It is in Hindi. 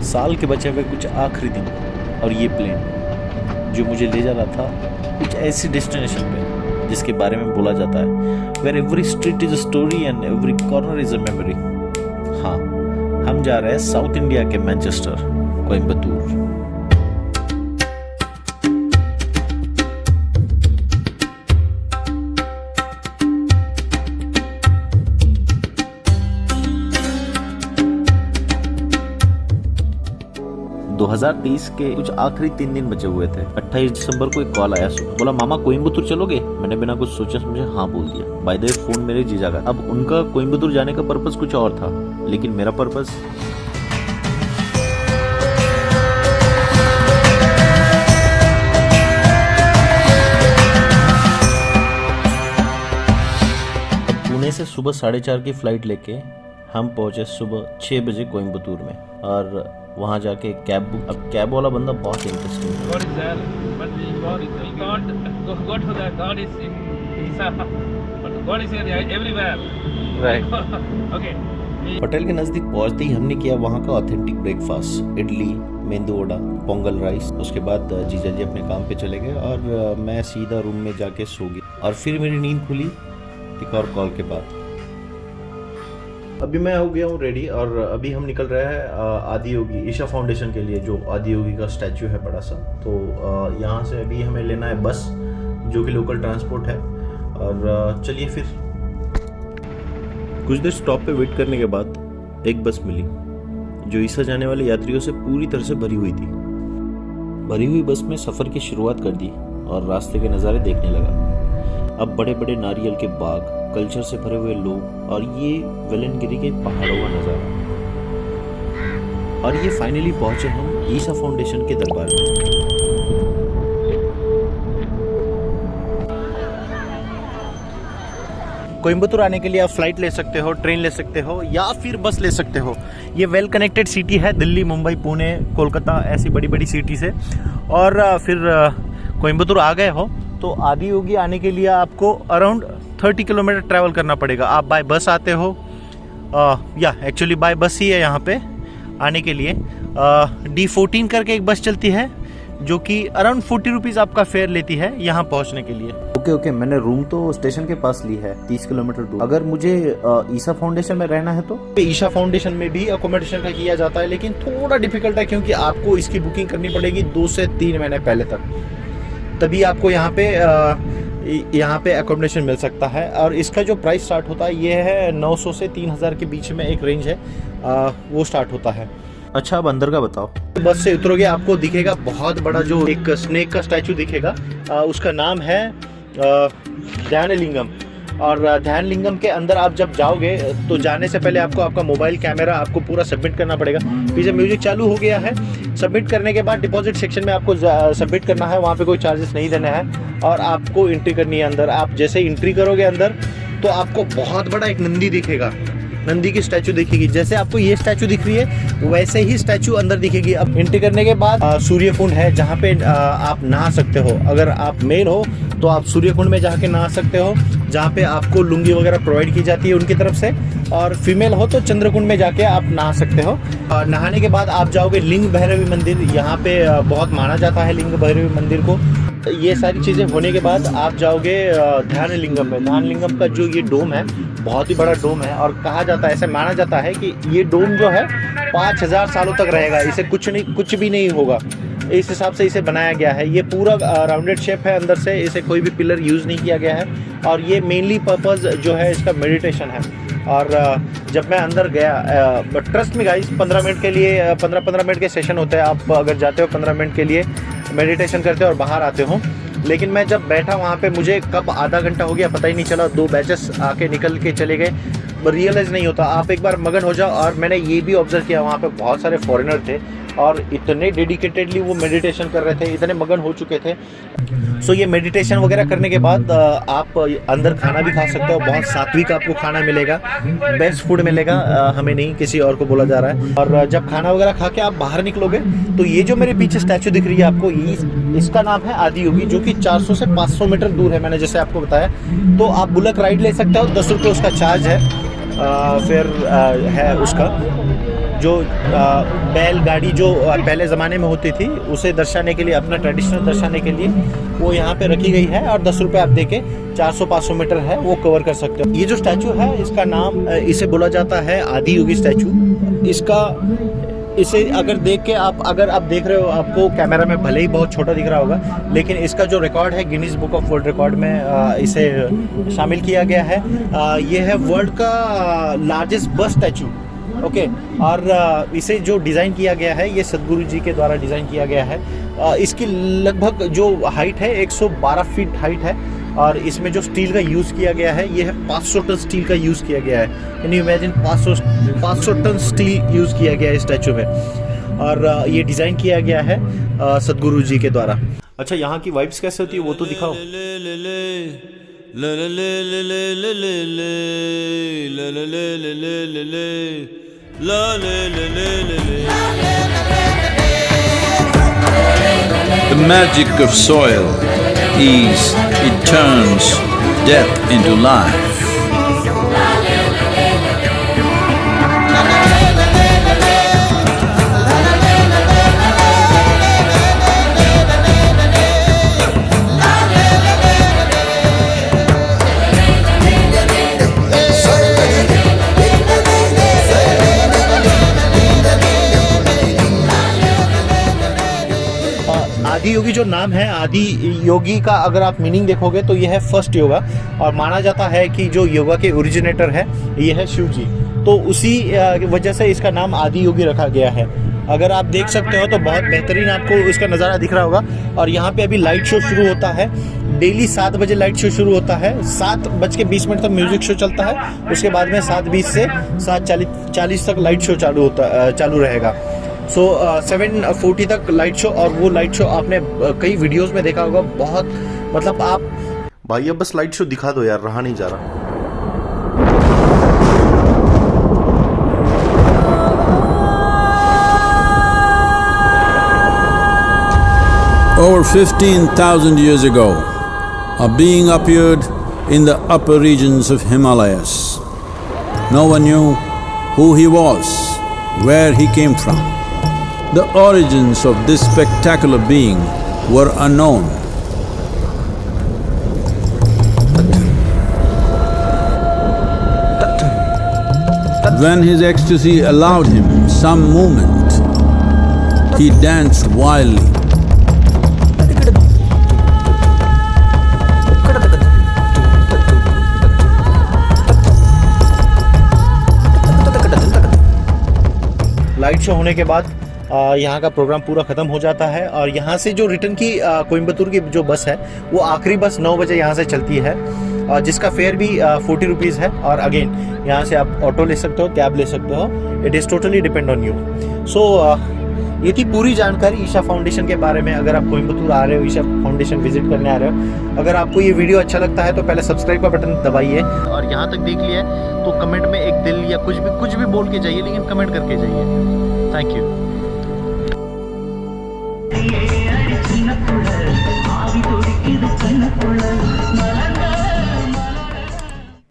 साल के बचे हुए कुछ आखिरी दिन और ये प्लेन जो मुझे ले जा रहा था कुछ ऐसी डेस्टिनेशन पे जिसके बारे में बोला जाता है where every street is a story and every corner is a memory. हाँ, हम जा रहे हैं साउथ इंडिया के मैनचेस्टर, कोयम्बतूर। दो 2023 के कुछ आखिरी 3 दिन बचे हुए थे। 28 दिसंबर को एक कॉल आया, बोला मामा कोयम्बतूर चलोगे? मैंने बिना कुछ सोचे समझे हाँ बोल दिया। बाय द वे फोन मेरे जीजा का। अब उनका कोयम्बतूर जाने का पर्पस कुछ और था, लेकिन मेरा पर्पस पुणे से सुबह 4:30 की फ्लाइट लेके हम पहुंचे सुबह 6 बजे कोयम्बतूर में और वहाँ जाके कैब बुक। अब कैब वाला बंदा बहुत इंटरेस्टिंग है। होटल के नजदीक पहुंचते ही हमने किया वहाँ का ऑथेंटिक ब्रेकफास्ट, इडली, मेंदू वड़ा, पोंगल राइस। उसके बाद जीजा जी अपने काम पे चले गए और मैं सीधा रूम में जाके सो गया। और फिर मेरी नींद खुली एक और कॉल के बाद। अभी मैं हो गया हूँ रेडी और अभी हम निकल रहे हैं आदि योगी ईशा फाउंडेशन के लिए, जो आदि योगी का स्टैचू है बड़ा सा। तो यहाँ से अभी हमें लेना है बस, जो कि लोकल ट्रांसपोर्ट है। और चलिए फिर। कुछ देर स्टॉप पे वेट करने के बाद एक बस मिली जो ईशा जाने वाले यात्रियों से पूरी तरह से भरी हुई थी। भरी हुई बस में सफ़र की शुरुआत कर दी और रास्ते के नज़ारे देखने लगा। अब बड़े बड़े नारियल के बाग, कल्चर से भरे हुए लोग और ये वेलनगिरी के पहाड़ों का नज़ारा। और ये फाइनली पहुंचे हम ईशा फाउंडेशन के दरबार में। कोयम्बतूर आने के लिए आप फ्लाइट ले सकते हो, ट्रेन ले सकते हो या फिर बस ले सकते हो। ये वेल कनेक्टेड सिटी है दिल्ली, मुंबई, पुणे, कोलकाता ऐसी बड़ी बड़ी सिटी से। और फिर कोयम्बतूर आ गए हो तो आदि योगी आने के लिए आपको अराउंड 30 किलोमीटर ट्रैवल करना पड़ेगा। आप बाय बस आते हो, या एक्चुअली बाय बस ही है यहाँ पे आने के लिए। D14 करके एक बस चलती है जो कि अराउंड 40 रुपीज़ आपका फेयर लेती है यहाँ पहुँचने के लिए। ओके, मैंने रूम तो स्टेशन के पास ली है 30 किलोमीटर दूर। अगर मुझे ईशा फाउंडेशन में रहना है तो ईशा फाउंडेशन में भी अकोमोडेशन का किया जाता है, लेकिन थोड़ा डिफिकल्ट है क्योंकि आपको इसकी बुकिंग करनी पड़ेगी 2 से 3 महीने पहले तक, तभी आपको यहाँ पे अकोमोडेशन मिल सकता है। और इसका जो प्राइस स्टार्ट होता है ये है 900 से 3000 के बीच में एक रेंज है, वो स्टार्ट होता है। अच्छा, अब अंदर का बताओ। बस से उतरोगे आपको दिखेगा बहुत बड़ा जो एक स्नेक का स्टैचू दिखेगा, उसका नाम है ध्यानलिंगम। और ध्यानलिंगम के अंदर आप जब जाओगे तो जाने से पहले आपको आपका मोबाइल कैमरा आपको पूरा सबमिट करना पड़ेगा। पीछे म्यूजिक चालू हो गया है। सबमिट करने के बाद डिपॉजिट सेक्शन में आपको सबमिट करना है, वहाँ पे कोई चार्जेस नहीं देने हैं और आपको एंट्री करनी है अंदर। आप जैसे एंट्री करोगे अंदर तो आपको बहुत बड़ा एक नंदी दिखेगा, नंदी की स्टैचू दिखेगी। जैसे आपको ये स्टैचू दिख रही है वैसे ही स्टैचू अंदर दिखेगी। अब एंट्री करने के बाद सूर्य कुंड है जहाँ पे आप नहा सकते हो। अगर आप मेल हो तो आप सूर्य कुंड में जाके नहा सकते हो, जहाँ पे आपको लुंगी वगैरह प्रोवाइड की जाती है उनकी तरफ से। और फीमेल हो तो चंद्रकुंड में जाके आप नहा सकते हो। नहाने के बाद आप जाओगे लिंग भैरवी मंदिर, यहाँ पे बहुत माना जाता है लिंग भैरवी मंदिर को। ये सारी चीज़ें होने के बाद आप जाओगे ध्यानलिंगम में। ध्यानलिंगम का जो ये डोम है बहुत ही बड़ा डोम है और कहा जाता है, ऐसे माना जाता है कि ये डोम जो है 5000 सालों तक रहेगा, इसे कुछ भी नहीं होगा। इस हिसाब से इसे बनाया गया है। ये पूरा राउंडेड शेप है अंदर से, इसे कोई भी पिलर यूज़ नहीं किया गया है। और ये मेनली पर्पज़ जो है इसका मेडिटेशन है। और जब मैं अंदर गया, ट्रस्ट में गाइस 15 मिनट के लिए 15 मिनट के सेशन होते हैं। आप अगर जाते हो 15 मिनट के लिए मेडिटेशन करते हो और बाहर आते हो। लेकिन मैं जब बैठा वहाँ पे मुझे कब आधा घंटा हो गया पता ही नहीं चला। 2 बैचेस आके निकल के चले गए, रियलाइज़ नहीं होता। आप एक बार मगन हो जाओ। और मैंने ये भी ऑब्जर्व किया वहाँ पे बहुत सारे फॉरेनर थे और इतने डेडिकेटेडली वो मेडिटेशन कर रहे थे, इतने मगन हो चुके थे। सो ये मेडिटेशन वगैरह करने के बाद आप अंदर खाना भी खा सकते हो। बहुत सात्विक आपको खाना मिलेगा, बेस्ट फूड मिलेगा, हमें नहीं किसी और को बोला जा रहा है। और जब खाना वगैरह खा के आप बाहर निकलोगे तो ये जो मेरे पीछे स्टैचू दिख रही है आपको, इसका नाम है आदि योगी, जो कि 400 से 500 मीटर दूर है, मैंने जैसे आपको बताया। तो आप बुलेट राइड ले सकते हो, 10 रुपये उसका चार्ज है। फिर है उसका जो बैलगाड़ी जो पहले ज़माने में होती थी उसे दर्शाने के लिए, अपना ट्रेडिशनल दर्शाने के लिए वो यहाँ पे रखी गई है। और 10 रुपये आप देके 400-500 मीटर है वो कवर कर सकते हो। ये जो स्टैचू है इसका नाम, इसे बोला जाता है आदि योगी स्टैचू। इसे अगर देख के अगर आप देख रहे हो, आपको कैमरा में भले ही बहुत छोटा दिख रहा होगा, लेकिन इसका जो रिकॉर्ड है Guinness book of world record में इसे शामिल किया गया है। ये है वर्ल्ड का लार्जेस्ट बस स्टैचू। ओके, और इसे जो डिज़ाइन किया गया है ये सदगुरु जी के द्वारा डिज़ाइन किया गया है। इसकी लगभग जो हाइट है 112 फीट हाइट है, और इसमें जो स्टील का यूज़ किया गया है ये है 500 टन स्टील का यूज़ किया गया है। Can you imagine, 500 ton steel use किया गया है इस स्टैचू में, और ये डिज़ाइन किया गया है सदगुरु जी के द्वारा। अच्छा, यहाँ की वाइब्स कैसे होती है वो तो दिखाओ। The magic of soil is it turns death into life. आदि योगी जो नाम है, आदि योगी का अगर आप मीनिंग देखोगे तो ये है फर्स्ट योगा, और माना जाता है कि जो योगा के ओरिजिनेटर है ये है शिव जी, तो उसी वजह से इसका नाम आदि योगी रखा गया है। अगर आप देख सकते हो तो बहुत बेहतरीन आपको इसका नज़ारा दिख रहा होगा। और यहाँ पे अभी लाइट शो शुरू होता है, डेली 7 बजे लाइट शो शुरू होता है, 7:20 तक म्यूजिक शो चलता है, उसके बाद में 7:20 से 7:40 तक लाइट शो चालू रहेगा। सो 7:40 तक लाइट शो, और वो लाइट शो आपने कई वीडियोस में देखा होगा। बहुत मतलब आप भाई अब बस लाइट शो दिखा दो यार, रहा नहीं जा रहा। Over 15,000 years ago, a being appeared in the upper regions of Himalayas. No one knew who he was, where he came from. The origins of this spectacular being were unknown. When his ecstasy allowed him some movement, he danced wildly. Light show होने के बाद यहाँ का प्रोग्राम पूरा ख़त्म हो जाता है, और यहाँ से जो रिटर्न की कोयम्बतूर की जो बस है वो आखिरी बस 9 बजे यहाँ से चलती है, जिसका फेयर भी 40 रुपीज़ है। और अगेन यहाँ से आप ऑटो ले सकते हो, कैब ले सकते हो, it is totally depend on you. So ये थी पूरी जानकारी ईशा फाउंडेशन के बारे में। अगर आप कोयम्बतूर आ रहे हो, ईशा फाउंडेशन विजिट करने आ रहे हो, अगर आपको ये वीडियो अच्छा लगता है तो पहले सब्सक्राइब का बटन दबाइए, और यहाँ तक देख लिया तो कमेंट में एक दिल या कुछ भी बोल के जाइए, लेकिन कमेंट करके जाइए। Thank you.